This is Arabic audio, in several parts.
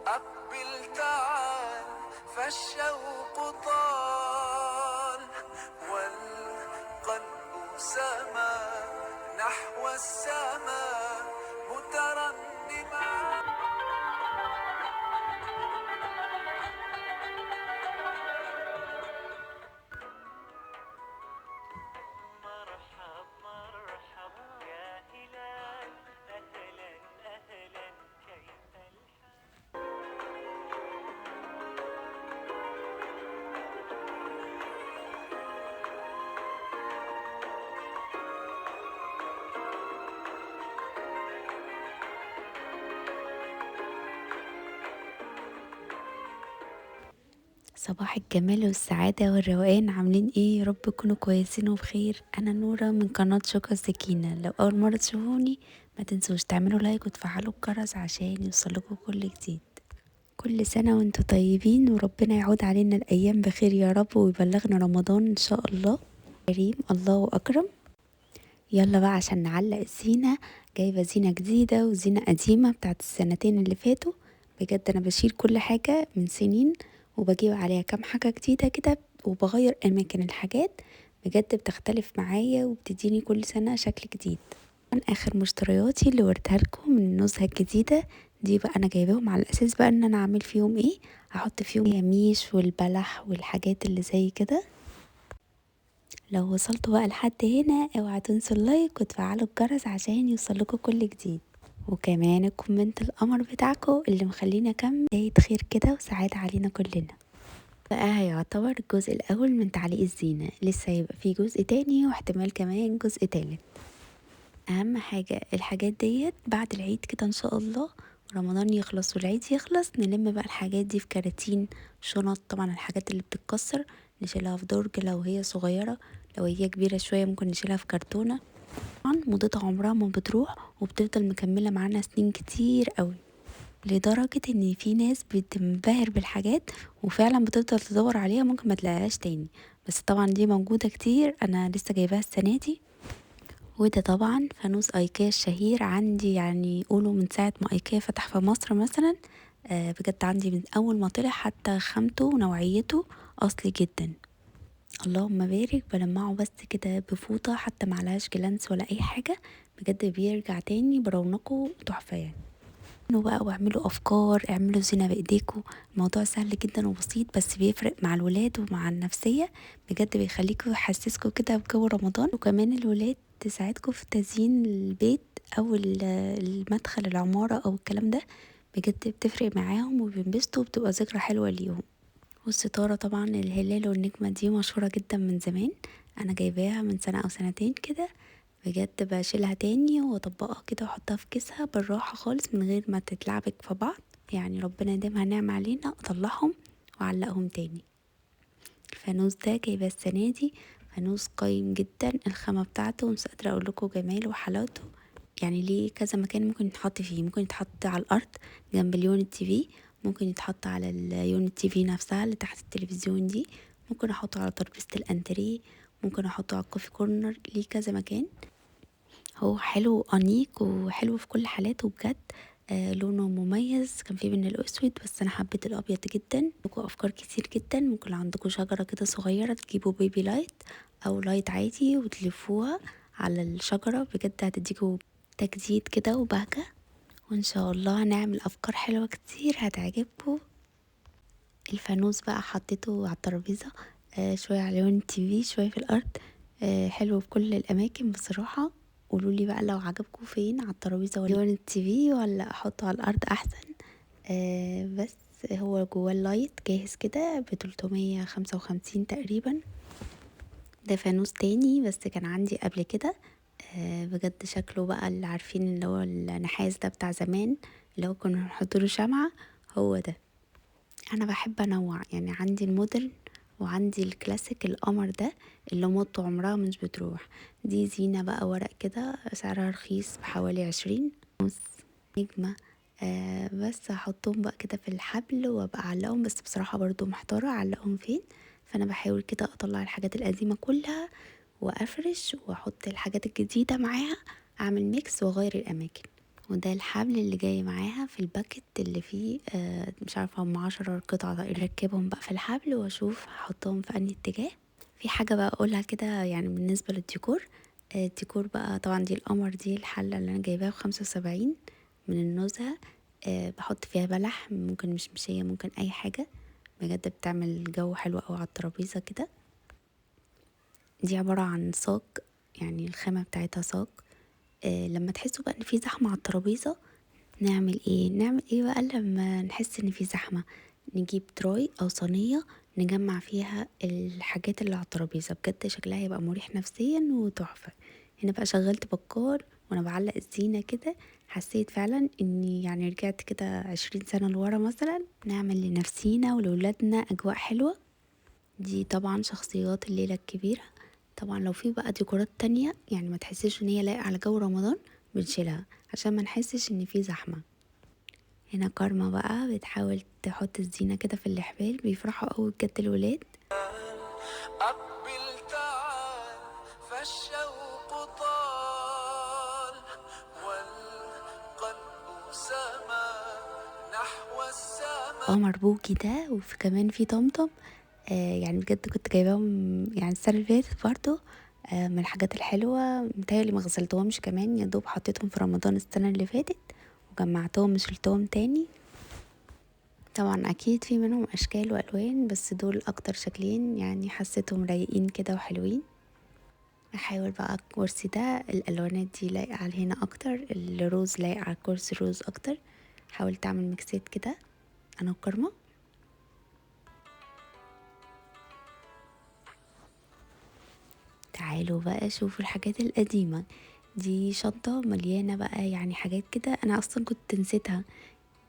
أقبل تعال فالشوق طال والقلب سما نحو السماء مترنما. مرحب مرحب يا هلال، أهلا أهلا كيف الحال. صباح الجمال والسعادة والروقان، عاملين ايه؟ يا رب تكونوا كويسين وبخير. انا نورة من قناة شوكة سكينة. لو اول مرة تشوفوني ما تنسوش تعملوا لايك وتفعلوا الجرس عشان يوصلكوا كل جديد. كل سنة وانتوا طيبين وربنا يعود علينا الايام بخير يا رب ويبلغنا رمضان ان شاء الله كريم. الله اكرم. يلا بقى عشان نعلق الزينة. جايبة زينة جديدة وزينة قديمة بتاعت السنتين اللي فاتوا. بجد انا بشيل كل حاجة من سنين وبجيب عليها كام حاجة جديدة كده وبغير اماكن الحاجات. بجد بتختلف معايا وبتديني كل سنة شكل جديد. من اخر مشترياتي اللي وريتها لكم من النزهة الجديدة دي بقى انا جايباهم على الاساس بقى ان انا اعمل فيهم ايه. هحط فيهم يميش والبلح والحاجات اللي زي كده. لو وصلتوا بقى لحد هنا اوعوا تنسوا اللايك وتفعلوا الجرس عشان يوصلكوا كل جديد، وكمان الكومنت القمر بتاعكم اللي مخلينا اكمل بداية خير كده وسعادة علينا كلنا. بقى هيعتبر الجزء الاول من تعليق الزينة، لسه هيبقى فيه جزء تاني واحتمال كمان جزء تالت. اهم حاجة الحاجات ديت بعد العيد كده ان شاء الله، رمضان يخلص والعيد يخلص نلم بقى الحاجات دي في كراتين شنط. طبعا الحاجات اللي بتتكسر نشيلها في درج لو هي صغيرة، لو هي كبيرة شوية ممكن نشيلها في كرتونة. طبعا مدتها عمرها ما بتروح وبتفضل مكملة معانا سنين كتير قوي، لدرجة ان في ناس بتنبهر بالحاجات وفعلا بتفضل تدور عليها ممكن ما تلاقيهاش تاني. بس طبعا دي موجودة كتير، انا لسه جايباها السنة دي. وده طبعا فانوس ايكيا الشهير عندي، يعني قولوا من ساعة ما ايكيا فتح في مصر مثلا. بجد عندي من اول ما طلع حتى خامته ونوعيته اصلي جدا. اللهم بارك. بلمعه بس كده بفوطة حتى معلهاش جلانس ولا اي حاجة، بجد بيرجع تاني برونقه تحفة يعني. انه بقى واعملوا افكار، اعملوا زينة بايديكوا. الموضوع سهل جدا وبسيط بس بيفرق مع الولاد ومع النفسية. بجد بيخليكوا يحسسكوا كده بجو رمضان، وكمان الولاد تساعدكوا في تزيين البيت او المدخل العمارة او الكلام ده. بجد بتفرق معاهم وبينبسطوا وبتبقى ذكرى حلوة ليهم. والستارة طبعا الهلال والنجمة دي مشهورة جدا من زمان، انا جايباها من سنة او سنتين كده. بجد بشيلها تاني واطبقها كده واحطها في كيسها بالراحة خالص من غير ما تتلعبك في بعض. يعني ربنا يديمها نعم علينا. اطلعهم واعلقهم تاني. الفانوس ده جايباه السنة دي، فانوس قيم جدا. الخامة بتاعته مش قادرة اقول لكم جماله وحلاوته. يعني ليه كذا مكان ممكن يتحط فيه، ممكن يتحط على الارض جنب اليونت تي في، ممكن يتحط على اليونت تي في نفسها اللي تحت التلفزيون دي، ممكن احطه على ترابيزة الانتريه، ممكن احطه على الكوفي كورنر. ليه كذا مكان. هو حلو وأنيق وحلو في كل حالاته بجد. لونه مميز، كان فيه من الأسود بس أنا حبيت الأبيض جدا. عندكوا أفكار كتير جدا، ممكن لو عندكوا شجرة كده صغيرة تجيبوا بيبي لايت أو لايت عادي وتلفوها على الشجرة، بجد هتديكوا تجديد كده وبهجة. وإن شاء الله هنعمل أفكار حلوة كتير هتعجبكوا. الفانوس بقى حطيته على الترابيزة، شوية على لون التي في شوية في الأرض. حلو في كل الأماكن بصراحة. قولولي بقى لو عجبكم فين، على الترابيزة ولا لون التي في ولا أحطه على الأرض أحسن. بس هو جواه اللايت جاهز كده ب355 تقريبا. ده فانوس تاني بس كان عندي قبل كده. بجد شكله بقى اللي عارفين اللي هو النحاس ده بتاع زمان اللي هو كنا نحطله شمعة، هو ده. انا بحب انوع، يعني عندي المودرن وعندي الكلاسيك القمر ده اللي مدته عمرها مش بتروح. دي زينة بقى ورق كده سعرها رخيص بحوالي 20 نص نجمة. بس هحطهم بقى كده في الحبل وابقى اعلقهم، بس بصراحة برضو محتارة اعلقهم فين. فانا بحاول كده اطلع الحاجات القديمة كلها وافرش واحط الحاجات الجديدة معاها، اعمل ميكس واغير الاماكن. وده الحبل اللي جاي معاها في الباكت اللي فيه مش عارفة هم 10 قطعة نركبهم بقى في الحبل واشوف هحطهم في انهي اتجاه. في حاجة بقى اقولها كده يعني بالنسبة للديكور. الديكور بقى طبعا دي القمر، دي الحلة اللي انا جايباها ب75 من النزهة. بحط فيها بلح، ممكن مشمشية، ممكن اي حاجة، بجد بتعمل جو حلو اوي على الترابيزة كده. دي عبارة عن صاج، يعني الخامة بتاعتها صاج. لما تحسوا بقى ان في زحمة على الترابيزة نعمل ايه بقى لما نحس ان في زحمة؟ نجيب تراي او صينية نجمع فيها الحاجات اللي على الترابيزة، بجد شكلها هيبقى مريح نفسيا وتحفة. هنا بقى شغلت بكار وانا بعلق الزينة كده، حسيت فعلا اني يعني رجعت كده 20 سنة لورا مثلا، نعمل لنفسينا ولولادنا اجواء حلوة. دي طبعا شخصيات الليلة الكبيرة. طبعا لو في بقى ديكورات تانية يعني ما تحسش ان هي لايقة على جو رمضان، بنشيلها عشان ما نحسش ان في زحمة. هنا كارما بقى بتحاول تحط الزينة كده في الحبال، بيفرحوا قوي بجد الولاد. أقبل تعال فالشوق طال والقلب سما نحو السماء. قمر بوكي ده كمان في طمطم. يعني بجد كنت جايباهم يعني السنة اللي فاتت برضو. من الحاجات الحلوة، متهيألي ما غسلتهمش كمان، يا دوب حطيتهم في رمضان السنة اللي فاتت وجمعتهم وشلتهم تاني. طبعا اكيد في منهم اشكال والوان، بس دول اكتر شكلين يعني حسيتهم رايقين كده وحلوين. احاول بقى الكرسي ده الالوانات دي لايقه على هنا اكتر، الروز لايق على الكرسي الروز اكتر. حاولت اعمل ميكسات كده انا وكرمه. تعالوا بقى شوفوا الحاجات القديمه. دي شنطه مليانه بقى يعني حاجات كده انا اصلا كنت نسيتها.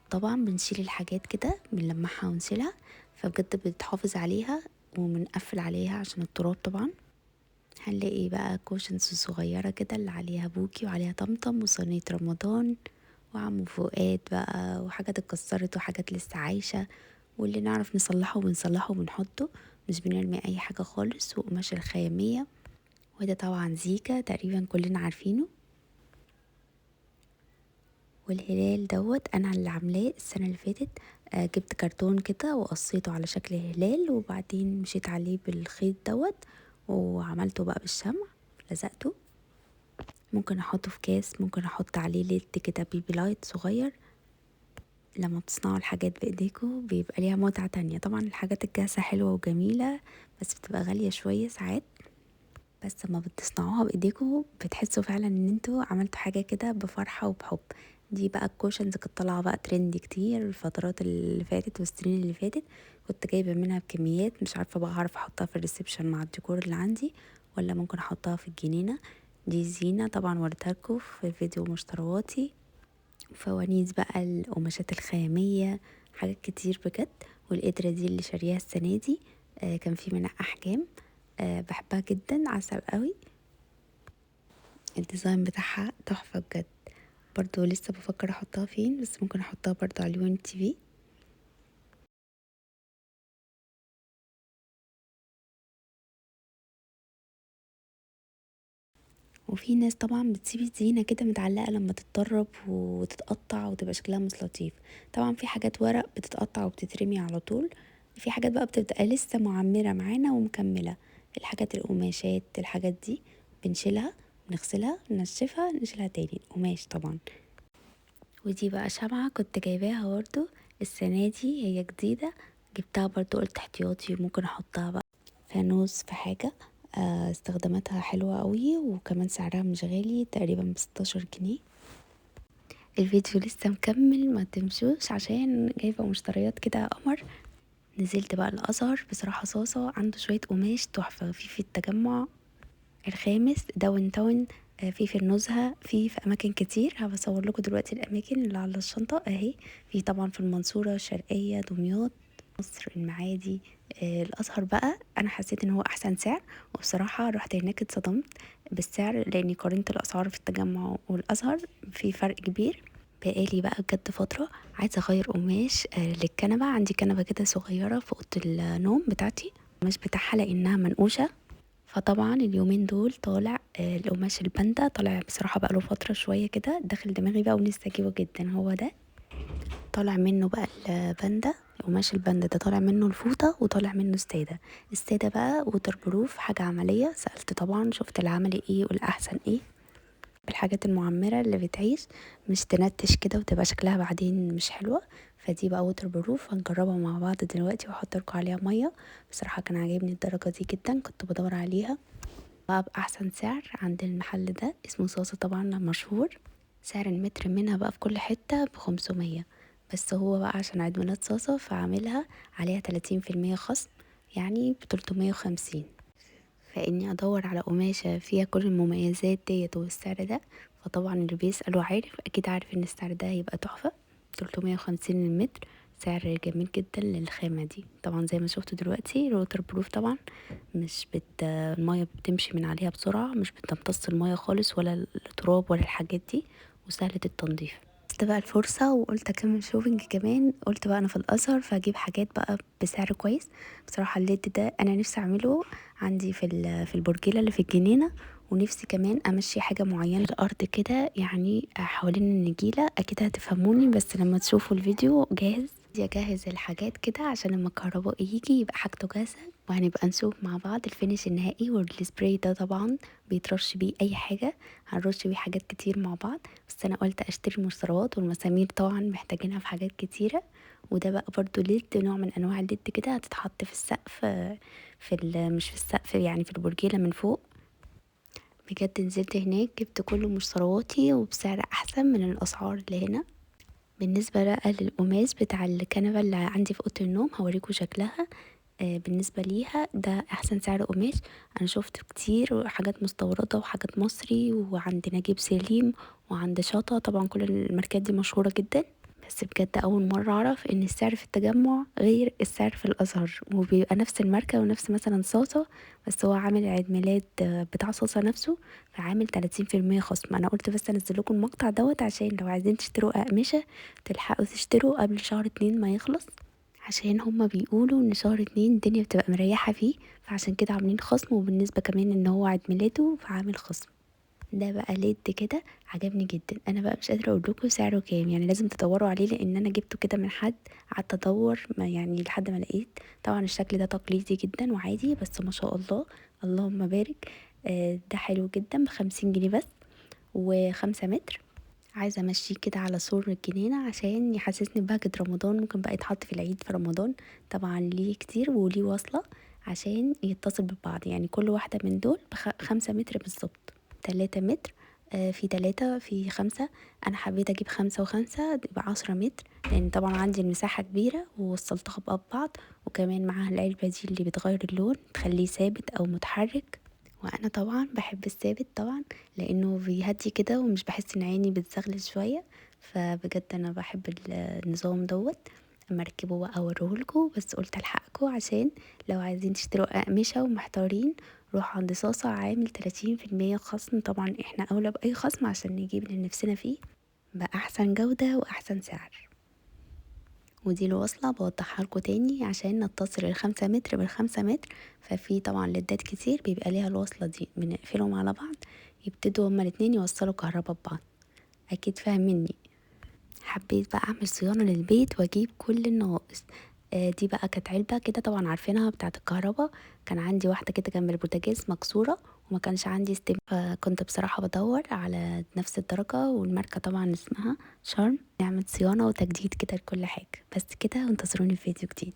طبعا بنشيل الحاجات كده بنلمعها ونشيلها، فبجد بتحافظ عليها وبنقفل عليها عشان التراب طبعا. هنلاقي بقى كوشنز صغيرة كده اللي عليها بوكي وعليها طمطم وصينية رمضان وعم فؤاد بقى، وحاجات اتكسرت وحاجات لسه عايشة، واللي نعرف نصلحه بنصلحه وبنحطه، مش بنرمي اي حاجة خالص. وقماش الخيامية، وده طبعا زيكا تقريبا كلنا عارفينه. والهلال انا اللي عاملاه السنة اللي فاتت. جبت كرتون كده وقصيته على شكل هلال، وبعدين مشيت عليه بالخيط وعملته بقى بالشمع، لزقته. ممكن احطه في كاس، ممكن احط عليه ليد كده بيبي لايت صغير. لما بتصنعوا الحاجات بايديكوا بيبقى ليها متعة تانية. طبعا الحاجات الجاهزة حلوة وجميلة بس بتبقى غالية شوية ساعات، بس لما بتصنعوها بايديكوا بتحسوا فعلا ان انتوا عملتوا حاجة كده بفرحة وبحب. دي بقى الكوشنز كانت طالعة بقى ترند كتير الفترات اللي فاتت والسنين اللي فاتت، كنت جايبة منها بكميات، مش عارفة بقى هعرف احطها في الريسبشن مع الديكور اللي عندي ولا ممكن احطها في الجنينة. دي زينة طبعا وريتهالكوا في فيديو مشترواتي. فوانيس بقى القماشات الخيامية، حاجات كتير بجد. والقدرة دي اللي شاريها السنة دي، كان في منها أحجام، بحبها جدا، عسل قوي. الديزاين بتاعها تحفة بجد. برضو لسه بفكر احطها فين، بس ممكن احطها برضو على اليون تي في. وفي ناس طبعا بتسيب الزينة كده متعلقة لما تتطرب وتتقطع وتبقى شكلها مش لطيف. طبعا في حاجات ورق بتتقطع وبتترمي على طول، في حاجات بقى بتبقى لسه معمرة معانا ومكملة. الحاجات القماشات الحاجات دي بنشيلها، نغسلها، ننشفها، نشيلها تاني القماش طبعا. ودي بقى شمعة كنت جايباها برضو السنة دي، هي جديدة، جبتها برضو قلت احتياطي ممكن احطها بقى فانوس في حاجة. استخداماتها حلوة قوي وكمان سعرها مش غالي، تقريبا ب16 جنيه. الفيديو لسه مكمل، ما تمشوش عشان جايبة مشتريات كده يا قمر. نزلت بقى الازهر، بصراحة صاصة عنده شوية قماش تحفة، في التجمع الخامس داون تاون، في النزهة، في اماكن كتير. هبصور لكم دلوقتي الاماكن اللي على الشنطة اهي. في طبعا في المنصورة، الشرقية، دمياط، مصر، المعادي. الازهر بقى انا حسيت ان هو احسن سعر، وبصراحة رحت هناك اتصدمت بالسعر لاني قارنت الاسعار في التجمع والازهر، في فرق كبير. بقالي بقى بجد فترة عايزة اغير قماش للكنبة. عندي كنبة كده صغيرة في اوضة النوم بتاعتي، القماش بتاعها لانها منقوشة، فطبعا اليومين دول طالع القماش الباندا، طالع بصراحة بقى له فترة شوية كده، داخل دماغي بقى ونفسي اجيبه جدا. هو ده طالع منه بقى الباندا، قماش الباندا ده طالع منه الفوطة وطالع منه السادة. السادة بقى ووتر بروف، حاجة عملية. سألت طبعا، شفت العملي ايه والأحسن ايه، الحاجات المعمرة اللي بتعيش مش تنتش كده وتبقى شكلها بعدين مش حلوة. فدي بقى ووتر بروف، هنجربها مع بعض دلوقتي واحط لكم عليها مية. بصراحة كان عاجبني الدرجة دي جدا، كنت بدور عليها بقى بأحسن سعر عند المحل ده، اسمه صاصة طبعا مشهور. سعر المتر منها بقى في كل حتة ب500، بس هو بقى عشان عيد ميلاد صاصة فعاملها عليها 30% خصم، يعني ب350. فإني أدور على قماشة فيها كل المميزات ديت والسعر ده، فطبعا اللي بيسأل عارف أكيد عارف إن السعر ده هيبقى تحفة. 350 المتر، سعر جميل جدا للخامة دي. طبعا زي ما شفتوا دلوقتي الوتر بروف طبعا مش المية بتمشي من عليها بسرعة، مش بتمتص المية خالص ولا التراب ولا الحاجات دي، وسهلة التنظيف. قلت بقى الفرصة وقلت اكمل شوبينج كمان، قلت بقى انا في الازهر فاجيب حاجات بقى بسعر كويس. بصراحة الليد ده انا نفسي اعمله عندي في البرجيلة اللي في الجنينة، ونفسي كمان امشي حاجة معينة الارض كده، يعني حوالين النجيلة. اكيد هتفهموني بس لما تشوفوا الفيديو جاهز. اجهز الحاجات كده عشان لما الكهربائي يجي يبقى حاجته جاهزة، وهنبقى نشوف مع بعض الفينش النهائي. والسبراي ده طبعا بيترش بيه اي حاجة، هنرش بيه حاجات كتير مع بعض. بس انا قلت اشتري المشتريات والمسامير طبعا محتاجينها في حاجات كتيرة. وده بقى برضو ليد، نوع من انواع الليد كده، هتتحط في السقف، مش في السقف يعني في البرجيلة من فوق. بجد نزلت هناك جبت كل مشترياتي وبسعر احسن من الاسعار اللي هنا. بالنسبة بقى للقماش بتاع الكنبة اللي عندي في اوضة النوم هوريكم شكلها. بالنسبة ليها ده احسن سعر قماش. انا شفت كتير حاجات مستوردة وحاجات مصري، وعند نجيب سليم وعند شاطة، طبعا كل الماركات دي مشهورة جدا. بس بجد اول مرة اعرف ان السعر في التجمع غير السعر في الازهر، وبيبقى نفس الماركة ونفس مثلا صاصة، بس هو عامل عيد ميلاد بتاع صاصة نفسه فعامل 30% خصم. انا قلت بس انزل لكم المقطع دوت عشان لو عايزين تشتروا اقمشة تلحقوا تشتروا قبل شهر 2 ما يخلص، عشان هما بيقولوا ان شهر 2 الدنيا بتبقى مريحة فيه، فعشان كده عاملين خصم. وبالنسبة كمان ان هو عيد ميلاده فعامل خصم. ده بقى ليد كده عجبني جدا. انا بقى مش قادره اقول لكم سعره كام، يعني لازم تدوروا عليه لان انا جبته كده من حد، قعدت ادور ما يعني لحد ما لقيت. طبعا الشكل ده تقليدي جدا وعادي، بس ما شاء الله اللهم بارك. ده حلو جدا ب50 جنيه بس، و5 متر. عايزه امشيه كده على سور الجنينه عشان يحسسني ببهجه رمضان، ممكن بقى يتحط في العيد في رمضان. طبعا ليه كتير وليه وصله عشان يتصل ببعض، يعني كل واحده من دول ب5 متر بالظبط. 3 متر، في 3 في 5. انا حبيت اجيب 5 و5 يبقى 10 متر، لان طبعا عندي المساحة كبيرة ووصلتها بقى ببعض. وكمان معاها العلبة دي اللي بتغير اللون تخليه ثابت او متحرك، وانا طبعا بحب الثابت طبعا لانه بيهدي كده ومش بحس ان عيني بتزغلل شوية. فبجد انا بحب النظام دوت. اما اركبه بقى اوريهولكوا، بس قلت الحقكوا عشان لو عايزين تشتروا اقمشة ومحتارين روح عند صاصة عامل 30% خصم. طبعا احنا اولى باي خصم عشان نجيب اللي نفسنا فيه بأحسن جودة وأحسن سعر. ودي الوصلة بوضحها لكم تاني عشان نتصل ال5 متر بال5 متر. ففي طبعا ليدات كتير بيبقى ليها الوصلة دي، بنقفلهم على بعض يبتدوا هما الاتنين يوصلوا كهربا ببعض. اكيد فاهم مني. حبيت بقى اعمل صيانة للبيت واجيب كل النواقص. دي بقى كانت علبة كده طبعا عارفينها بتاعة الكهرباء، كان عندي واحدة كده جنب البوتاجاز مكسورة وما كانش عندي ستيم، فكنت بصراحة بدور على نفس الدرجة والماركة طبعا اسمها شارم، نعمل صيانة وتجديد كده لكل حاجة. بس كده وانتظروني في فيديو جديد.